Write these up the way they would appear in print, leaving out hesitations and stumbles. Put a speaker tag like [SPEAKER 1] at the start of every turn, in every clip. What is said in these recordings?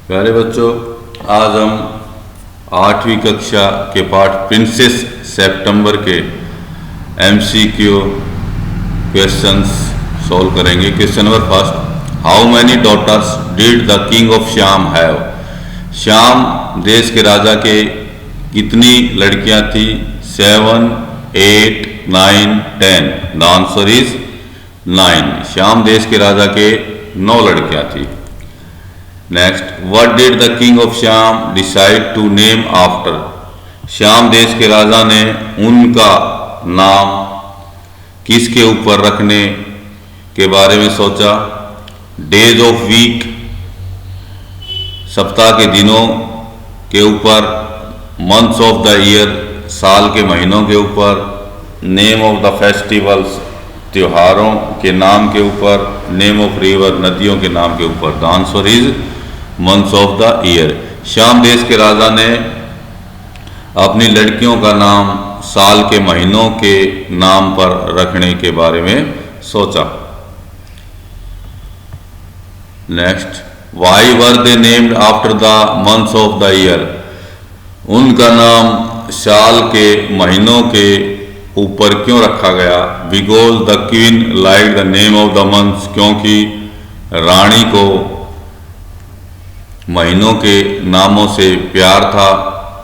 [SPEAKER 1] प्यारे बच्चों, आज हम 8वीं कक्षा के पाठ प्रिंसेस सितंबर के MCQ क्वेश्चंस सॉल्व करेंगे। Question number first, how many daughters did the king of Siam have? श्याम देश के राजा के कितनी लड़कियां थी? 7, 8, 9, 10। The answer is 9। श्याम देश के राजा के 9 लड़कियां थी। Next, what did the king of Siam decide to name after? श्याम देश के राजा ने उनका नाम किसके ऊपर रखने के बारे में सोचा? डेज ऑफ वीक, सप्ताह के दिनों के ऊपर, मंथ्स ऑफ द ईयर, साल के महीनों के ऊपर, नेम ऑफ द फेस्टिवल्स, त्योहारों के नाम के ऊपर, नेम ऑफ रिवर, नदियों के नाम के ऊपर। The answer is months of the year. Shyam देश के राजा ने अपनी लड़कियों का नाम साल के महीनों के नाम पर रखने के बारे में सोचा। Next, why were they named after the months of the year? उनका नाम साल के महीनों के ऊपर क्यों रखा गया? Because the queen like the name of the months, क्योंकि रानी को महीनों के नामों से प्यार था,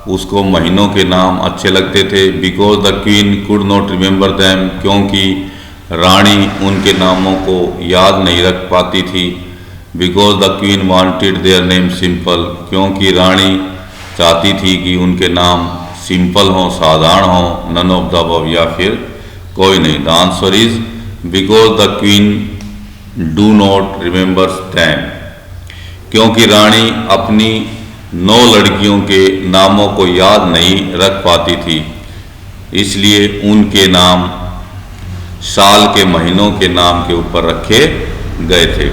[SPEAKER 1] उसको महीनों के नाम अच्छे लगते थे। Because the queen could not remember them, क्योंकि रानी उनके नामों को याद नहीं रख पाती थी। Because the queen wanted their name simple, क्योंकि रानी चाहती थी कि उनके नाम सिंपल हों, साधारण हों। नन ऑफ द अबव, या फिर कोई नहीं। The answer is because the queen do not remembers them, क्योंकि रानी अपनी 9 लड़कियों के नामों को याद नहीं रख पाती थी, इसलिए उनके नाम साल के महीनों के नाम के ऊपर रखे गए थे।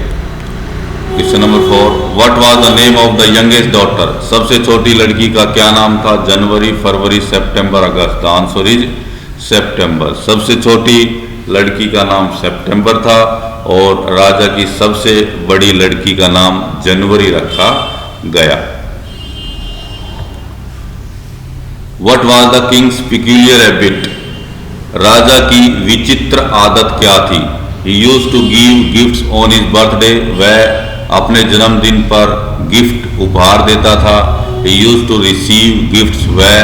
[SPEAKER 1] Question number 4, what was the name of the youngest daughter? सबसे छोटी लड़की का क्या नाम था? जनवरी, फरवरी, सितंबर, अगस्त। द आंसर इज सितंबर। सबसे छोटी लड़की का नाम सितंबर था और राजा की सबसे बड़ी लड़की का नाम जनवरी रखा गया। What was the king's peculiar habit? राजा की विचित्र आदत क्या थी? He used to give gifts on his birthday, वह अपने जन्मदिन पर गिफ्ट उपहार देता था। He used to receive gifts, वह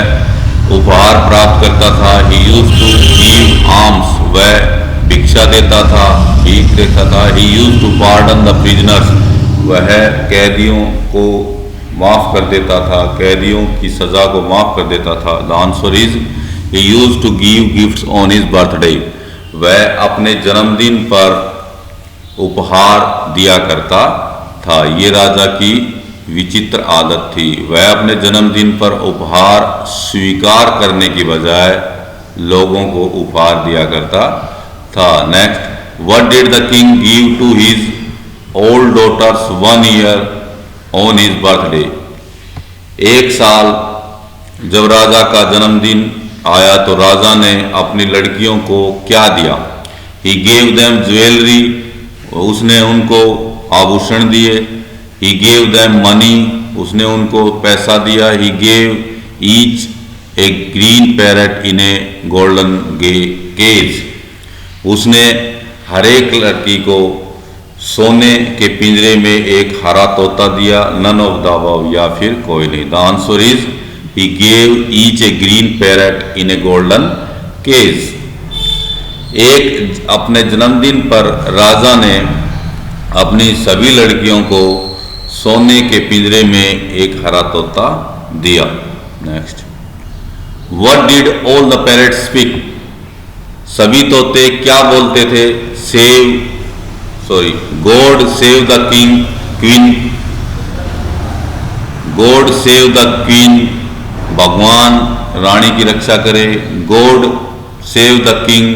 [SPEAKER 1] उपहार प्राप्त करता था। He used to give arms, वह भिक्षा देता था, भीख देता था। He used to pardon the prisoners, वह कैदियों को माफ कर देता था, कैदियों की सजा को माफ कर देता था। The answer is he used to give gifts on his birthday, वह अपने जन्मदिन पर उपहार दिया करता था। ये राजा की विचित्र आदत थी, वह अपने जन्मदिन पर उपहार स्वीकार करने की बजाय लोगों को उपहार दिया करता था। Next, what did the king give to his old daughters 1 year on his birthday? 1 साल जब राजा का जन्मदिन आया तो राजा ने अपनी लड़कियों को क्या दिया? ही गेव देम ज्वेलरी, उसने उनको आभूषण दिए। ही गेव देम मनी, उसने उनको पैसा दिया। He gave each a green parrot in a golden cage, उसने हर एक लड़की को सोने के पिंजरे में एक हरा तोता दिया। नन ऑफ द अबव, या फिर कोई नहीं। The answer is he gave each a green parrot in a golden cage. एक अपने जन्मदिन पर राजा ने अपनी सभी लड़कियों को सोने के पिंजरे में एक हरा तोता दिया। Next, what did all the parrots speak? सभी तोते क्या बोलते थे? God save the queen, God save the queen, भगवान रानी की रक्षा करे। गॉड सेव द किंग,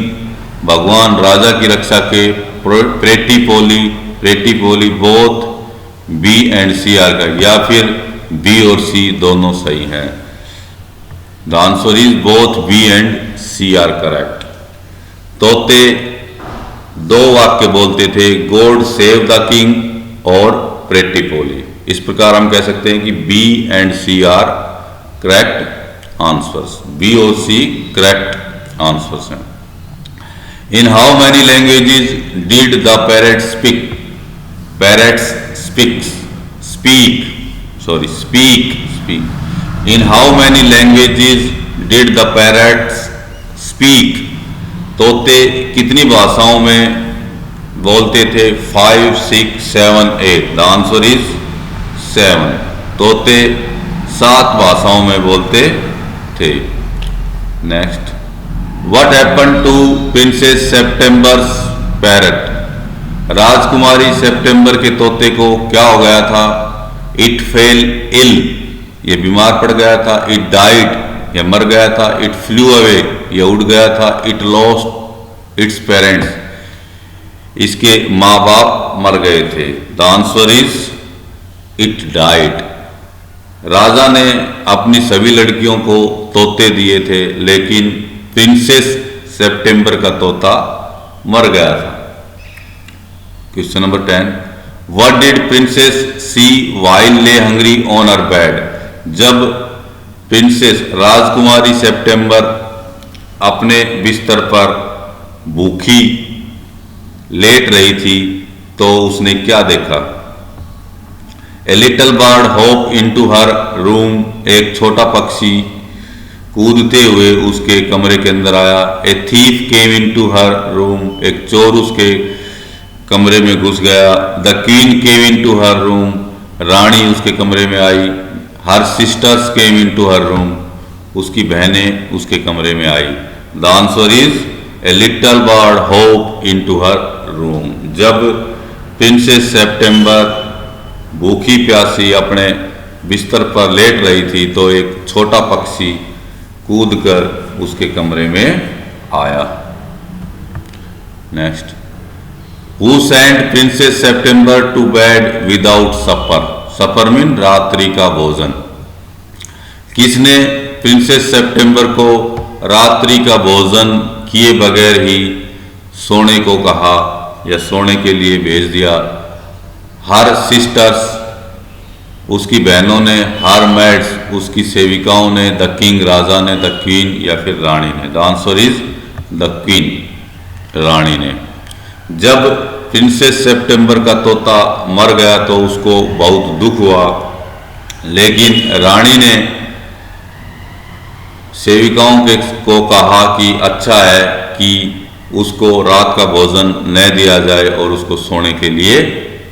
[SPEAKER 1] भगवान राजा की रक्षा के। Pretty Polly, both B and C are का, या फिर बी और सी दोनों सही हैं। The answer is both B and C are correct. तोते 2 वाक्य बोलते थे, गॉड सेव द किंग और प्रेटी पोली। इस प्रकार हम कह सकते हैं कि B and C are correct answers, B और सी करेक्ट आंसर्स हैं। In how many languages did the parrot speak, parrots speak, in how many languages did the parrots speak, तोते कितनी भाषाओं में बोलते थे? 5, 6, 7, 8। The answer is 7। तोते 7 भाषाओं में बोलते थे। Next, what happened to princess September's parrot, राजकुमारी सितंबर के तोते को क्या हो गया था? इट फेल इल, ये बीमार पड़ गया था। इट डाइड, ये मर गया था। इट फ्लू अवे, ये उड़ गया था। इट लॉस्ट इट्स पेरेंट्स, इसके माँ बाप मर गए थे। The answer is it died. राजा ने अपनी सभी लड़कियों को तोते दिए थे, लेकिन प्रिंसेस सितंबर का तोता मर गया था। Question number 10, what did princess see while lay hungry on her bed, जब प्रिंसेस राजकुमारी सितंबर अपने बिस्तर पर भूखी लेट रही थी तो उसने क्या देखा? ए little bird hop into her room, एक छोटा पक्षी कूदते हुए उसके कमरे के अंदर आया। A thief came into her room, एक चोर उसके कमरे में घुस गया। The queen came into her room, रानी उसके कमरे में आई। Her sisters came into her room, उसकी बहनें उसके कमरे में आई। The answer is a little bird hop into her room. जब प्रिंसेस सितंबर भूखी प्यासी अपने बिस्तर पर लेट रही थी तो एक छोटा पक्षी कूदकर उसके कमरे में आया। Next, who sent princess September to bed without supper, supper mean रात्रि का भोजन, किसने प्रिंसेस सितंबर को रात्रि का भोजन किए बगैर ही सोने को कहा या सोने के लिए भेज दिया? हर सिस्टर्स, उसकी बहनों ने। हर मैड्स, उसकी सेविकाओं ने। द किंग, राजा ने। द क्वीन, या फिर रानी ने। The answer is the queen, रानी ने। जब प्रिंसेस सितंबर का तोता मर गया तो उसको बहुत दुख हुआ, लेकिन रानी ने सेविकाओं को कहा कि अच्छा है कि उसको रात का भोजन न दिया जाए और उसको सोने के लिए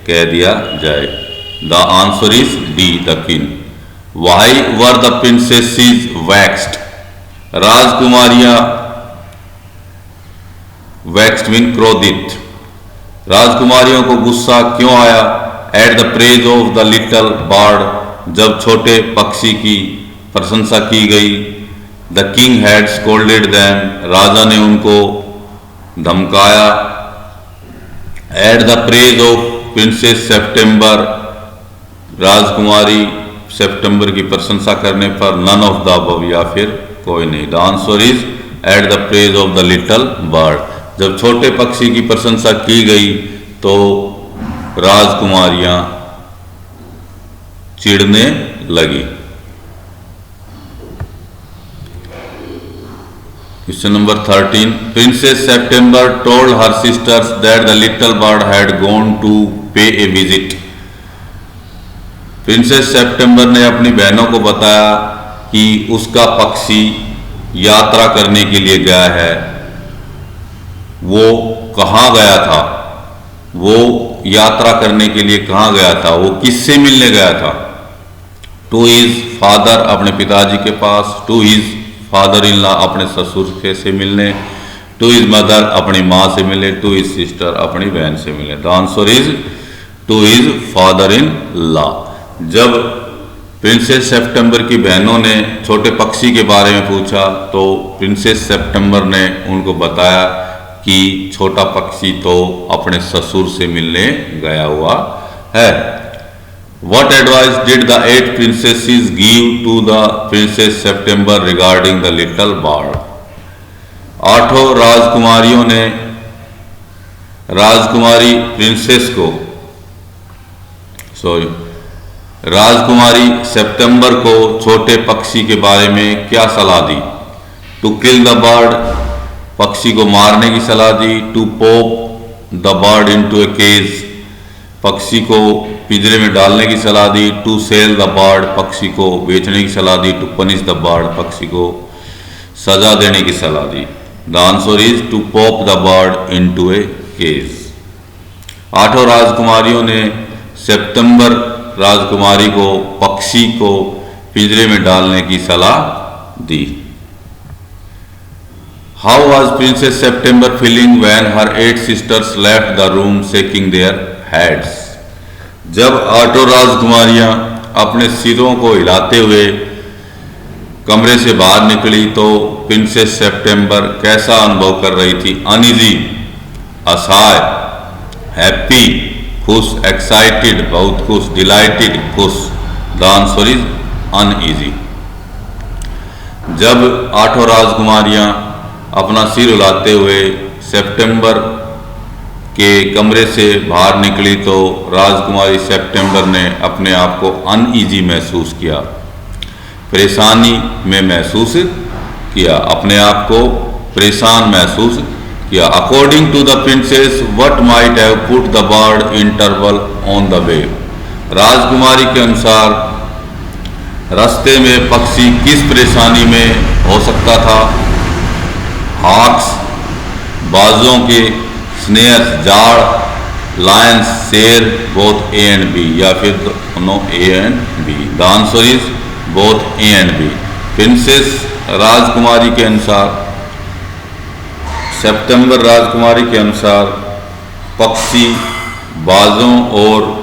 [SPEAKER 1] कह दिया जाए। The answer is D, the king. Why were the princesses vexed, राजकुमारियां वैक्स्ड मीन क्रोधित, राजकुमारियों को गुस्सा क्यों आया? At the praise of the little bird, जब छोटे पक्षी की प्रशंसा की गई। The king had scolded them, राजा ने उनको धमकाया। At the praise of princess September, राजकुमारी सितंबर की प्रशंसा करने पर। नन ऑफ द अबव, या फिर कोई नहीं। The answer is eight the praise of the little bird, जब छोटे पक्षी की प्रशंसा की गई तो राजकुमारियां चिढ़ने लगी। Question number 13, princess September told her sisters that the little bird had gone to pay a visit, princess सितंबर ने अपनी बहनों को बताया कि उसका पक्षी यात्रा करने के लिए गया है। वो कहाँ गया था? वो यात्रा करने के लिए कहाँ गया था? वो किससे मिलने गया था? टू हिज फादर, अपने पिताजी के पास। To his father in law, अपने ससुर से मिलने। टू हिज मदर, अपनी माँ से मिले। टू हिज सिस्टर, अपनी बहन से मिले। The answer is to his father in law. जब प्रिंसेस सितंबर की बहनों ने छोटे पक्षी के बारे में पूछा तो प्रिंसेस सितंबर ने उनको बताया कि छोटा पक्षी तो अपने ससुर से मिलने गया हुआ है। What advice did the 8 princesses give to the Princess September regarding the little bird? 8 राजकुमारियों ने राजकुमारी प्रिंसेस को राजकुमारी सितंबर को छोटे पक्षी के बारे में क्या सलाह दी? टू किल द बर्ड, पक्षी को मारने की सलाह दी। To pop the bird into a cage, पक्षी को पिंजरे में डालने की सलाह दी। टू सेल द बर्ड, पक्षी को बेचने की सलाह दी। टू पनिश द बर्ड, पक्षी को सजा देने की सलाह दी। The answer is to pop the bird into a cage. 8 राजकुमारियों ने सितंबर राजकुमारी को पक्षी को पिंजरे में डालने की सलाह दी। How was princess September feeling when her 8 sisters left the room shaking their heads? जब 8 राजकुमारियां अपने सिरों को हिलाते हुए कमरे से बाहर निकली तो प्रिंसेस सितंबर कैसा अनुभव कर रही थी? अनईजी, असहाय, हैप्पी, खुश, एक्साइटेड, बहुत खुश, डिलाइटेड, खुश। The answer is uneasy. जब 8 राजकुमारियां अपना सिर हिलाते हुए सितंबर के कमरे से बाहर निकली तो राजकुमारी सितंबर ने अपने आप को अनईजी महसूस किया, परेशानी में महसूस किया, अपने आप को परेशान महसूस किया। According to the princess what might have put the bird in trouble on the way? राजकुमारी के अनुसार रास्ते में पक्षी किस परेशानी में हो सकता था? हॉक्स, बाजों के, स्नेयर्स, जाड़, लायंस, शेर, बोथ ए एंड बी, या फिर दोनों A and B. The answer is both A and B. Princess राजकुमारी के अनुसार, सितंबर राजकुमारी के अनुसार पक्षी बाजों और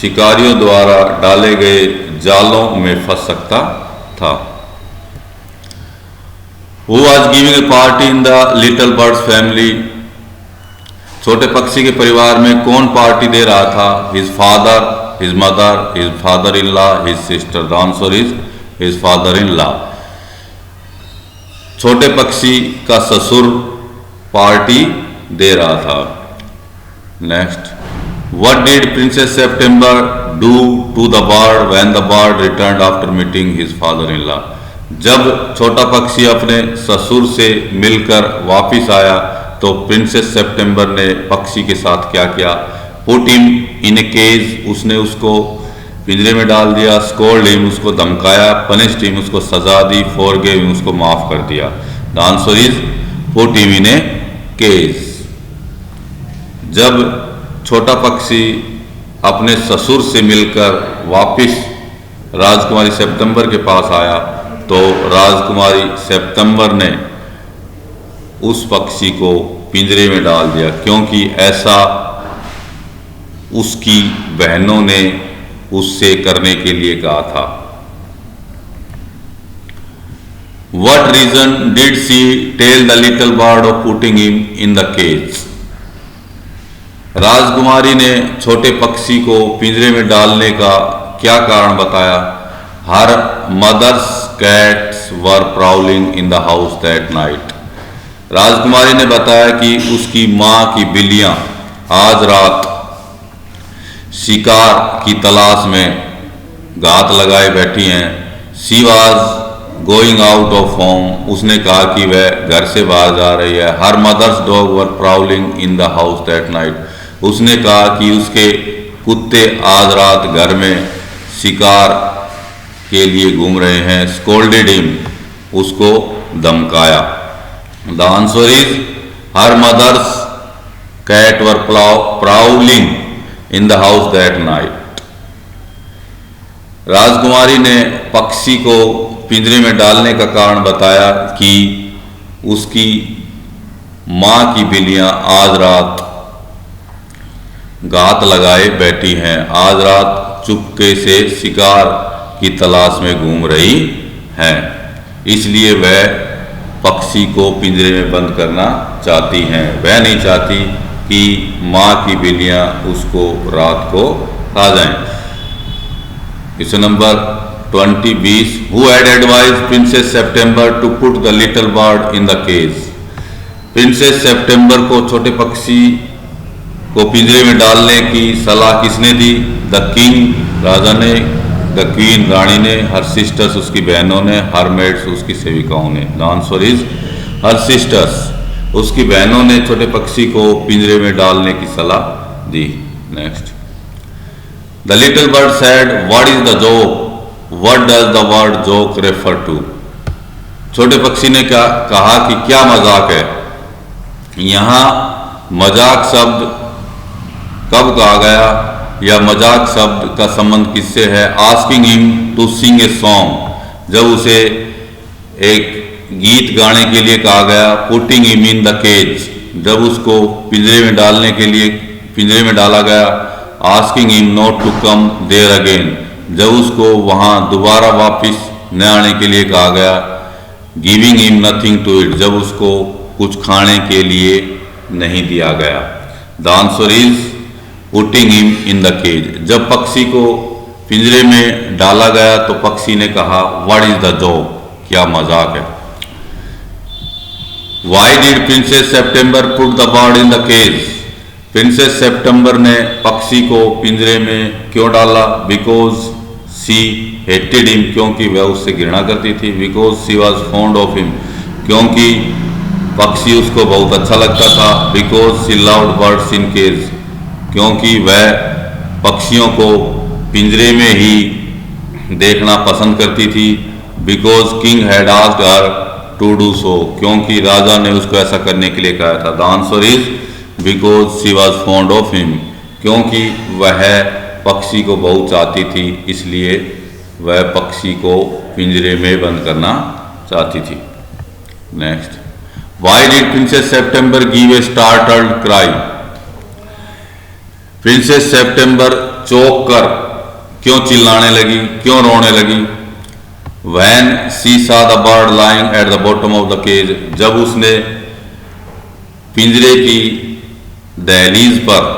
[SPEAKER 1] शिकारियों द्वारा डाले गए जालों में फंस सकता था। Who was giving a party in the little bird's family? छोटे पक्षी के परिवार में कौन पार्टी दे रहा था? His father, his mother, his father-in-law, his sister. The answer is his father-in-law. छोटे पक्षी का ससुर पार्टी दे रहा था। Next, what did princess September do to the bird when the bird returned after meeting his father in law? जब छोटा पक्षी अपने ससुर से मिलकर वापिस आया तो प्रिंसेस सितंबर ने पक्षी के साथ क्या किया? Put him in a cage, उसने उसको पिंजरे में डाल दिया। स्कोल्ड हिम, उसको धमकाया। पनिश्ड हिम, उसको सजा दी। फॉरगिव हिम, उसको माफ कर दिया। The answer is put him in a cage. जब छोटा पक्षी अपने ससुर से मिलकर वापिस राजकुमारी सितंबर के पास आया तो राजकुमारी सितंबर ने उस पक्षी को पिंजरे में डाल दिया, क्योंकि ऐसा उसकी बहनों ने उससे करने के लिए कहा था। What reason did she tell the little bird of putting him in the cage? राजकुमारी ने छोटे पक्षी को पिंजरे में डालने का क्या कारण बताया? Her mother's cats were prowling in the house that night. राजकुमारी ने बताया कि उसकी माँ की बिल्लियां आज रात शिकार की तलाश में घात लगाए बैठी हैं। She was going out of home, उसने कहा कि वह घर से बाहर जा रही है। Her mother's dog were prowling in the house that night, उसने कहा कि उसके कुत्ते आज रात घर में शिकार के लिए घूम रहे हैं। स्कोल्डेड हिम, उसको धमकाया। The answer is her mother's cat were prowling in the house that night. राजकुमारी ने पक्षी को पिंजरे में डालने का कारण बताया कि उसकी मां की बिल्लियां आज रात घात लगाए बैठी हैं, आज रात चुपके से शिकार की तलाश में घूम रही हैं, इसलिए वह पक्षी को पिंजरे में बंद करना चाहती हैं। वह नहीं चाहती कि मां की बिल्लियां उसको रात को खा जाएं। Question number 20 Who had advised Princess September to put the little bird in the cage? Princess सितंबर को छोटे पक्षी को पिंजरे में डालने की सलाह किसने दी? द किंग, राजा ने, द क्वीन रानी ने, हर सिस्टर्स उसकी बहनों ने, हर मेड्स उसकी सेविकाओं ने। The answer is her sisters उसकी बहनों ने छोटे पक्षी को पिंजरे में डालने की सलाह दी। Next, the little bird said what is the joke, what does the word joke refer to. छोटे पक्षी ने कहा कि क्या मजाक है। यहाँ मजाक शब्द कब कहा गया या मजाक शब्द का संबंध किससे है? Asking him to sing a song, जब उसे एक गीत गाने के लिए कहा गया। Putting him in the cage, जब उसको पिंजरे में डालने के लिए पिंजरे में डाला गया। Asking him not to come there again, जब उसको वहां दोबारा वापस न आने के लिए कहा गया। Giving him nothing to it, जब उसको कुछ खाने के लिए नहीं दिया गया। The answer is putting him in the cage, जब पक्षी को पिंजरे में डाला गया तो पक्षी ने कहा व्हाट इज द जोक, क्या मजाक है। Why did princess September put the bird in the cage, princess September ने पक्षी को पिंजरे में क्यों डाला? बिकॉज सी हेटेड हिम, क्योंकि वह उससे घृणा करती थी। Because she was fond of him, क्योंकि पक्षी उसको बहुत अच्छा लगता था। Because she loved birds in cage, क्योंकि वह पक्षियों को पिंजरे में ही देखना पसंद करती थी। Because king had asked her to do so, क्योंकि राजा ने उसको ऐसा करने के लिए कहा था। The answer is because she was fond of him, क्योंकि वह पक्षी को बहुत चाहती थी, इसलिए वह पक्षी को पिंजरे में बंद करना चाहती थी। Next, Y did princess September give a startled cry, princess September चौंक कर क्यों चिल्लाने लगी, क्यों रोने लगी? When she saw the bird lying at the bottom of the cage, जब उसने पिंजरे की दहलीज पर,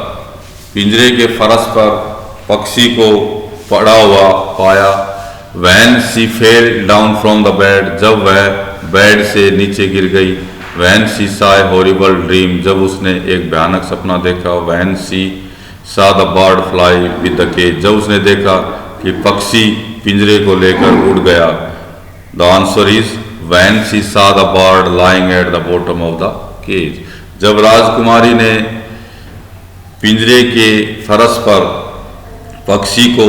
[SPEAKER 1] पिंजरे के फरश पर पक्षी को पड़ा हुआ पाया। When she fell down from the bed, जब वह बेड से नीचे गिर गई। When she saw a horrible dream, जब उसने एक भयानक सपना देखा। When she saw the bird fly with the cage, जब उसने देखा कि पक्षी पिंजरे को लेकर उड़ गया। The answer is when she saw the bird lying at the bottom of the cage, जब राजकुमारी ने पिंजरे के फरश पर पक्षी को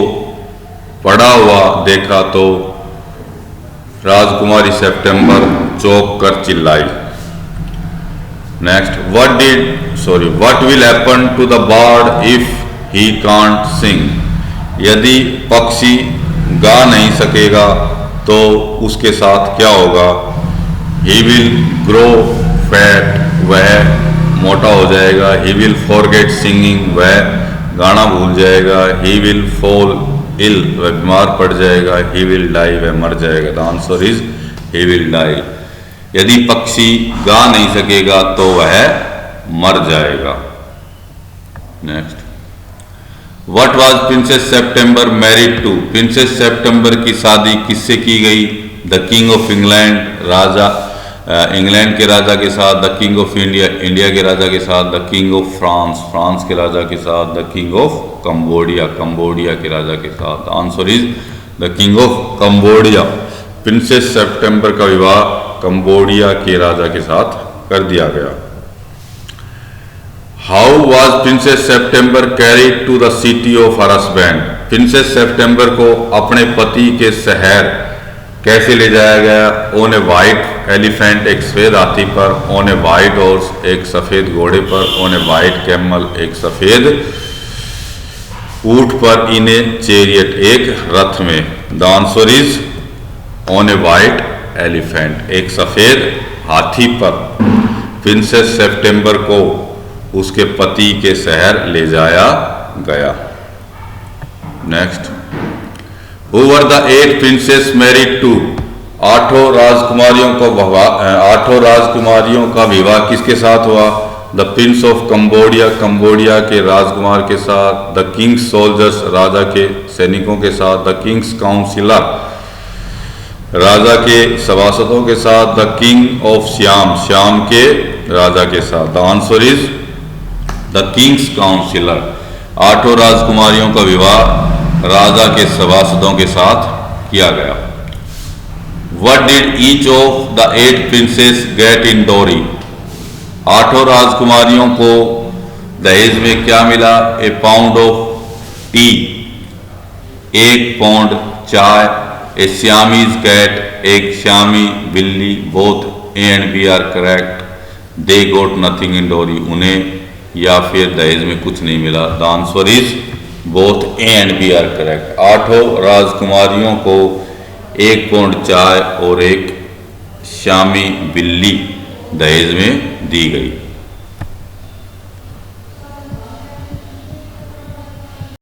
[SPEAKER 1] पड़ा हुआ देखा तो राजकुमारी सेप्टेम्बर चौंक कर चिल्लाई। Next, what will happen to the bird if he can't sing, यदि पक्षी गा नहीं सकेगा तो उसके साथ क्या होगा? He will grow fat, वह मोटा हो जाएगा। He will forget singing, वह गाना भूल जाएगा। He will fall ill, वह बीमार पड़ जाएगा। He will die, वह मर जाएगा। The answer is he will die, यदि पक्षी गा नहीं सकेगा तो वह मर जाएगा। Next, What was princess September married to, princess September की शादी किससे की गई? द किंग ऑफ इंग्लैंड, राजा इंग्लैंड के राजा के साथ। The king of India, India के राजा के साथ। The king of France, France के राजा के साथ। The king of Cambodia, Cambodia के राजा के साथ। The answer is the king of Cambodia, princess September का विवाह कंबोडिया के राजा के साथ कर दिया गया। How was princess September carried to the city of her husband, princess September को अपने पति के शहर कैसे ले जाया गया? ऑन ए वाइट एलिफेंट, एक सफेद हाथी पर। ऑन ए वाइट हॉर्स, एक सफेद घोड़े पर। ऑन ए वाइट कैमल, एक सफेद ऊंट पर। इन ए चैरियट, एक रथ में। The answer is on A white elephant, एक सफेद हाथी पर प्रिंसेस सेप्टेम्बर को उसके पति के शहर ले जाया गया। Next, who were the 8 princess married to, आठों राजकुमारियों का विवाह किसके साथ हुआ? The prince of Cambodia, Cambodia के राजकुमार के साथ। द किंग्स सोल्जर्स, राजा के सैनिकों के साथ। द किंग्स काउंसिलर, राजा के सभासदों के साथ। द किंग ऑफ श्याम, श्याम के राजा के साथ। The answer is the king's councillor, आठों राजकुमारियों का विवाह राजा के सभासदों के साथ किया गया। What did each of the 8 princes get in dowry? 8 राजकुमारियों को दहेज में क्या मिला? A pound of tea, 1 pound चाय। A Siamese cat, एक श्यामी बिल्ली। Both A and B are correct. They got nothing in dowry. उन्हें या फिर दहेज में कुछ नहीं मिला। The answer is both A and B are correct. 8 राजकुमारियों को 1 पाउंड चाय और 1 श्यामी बिल्ली दहेज में दी गई।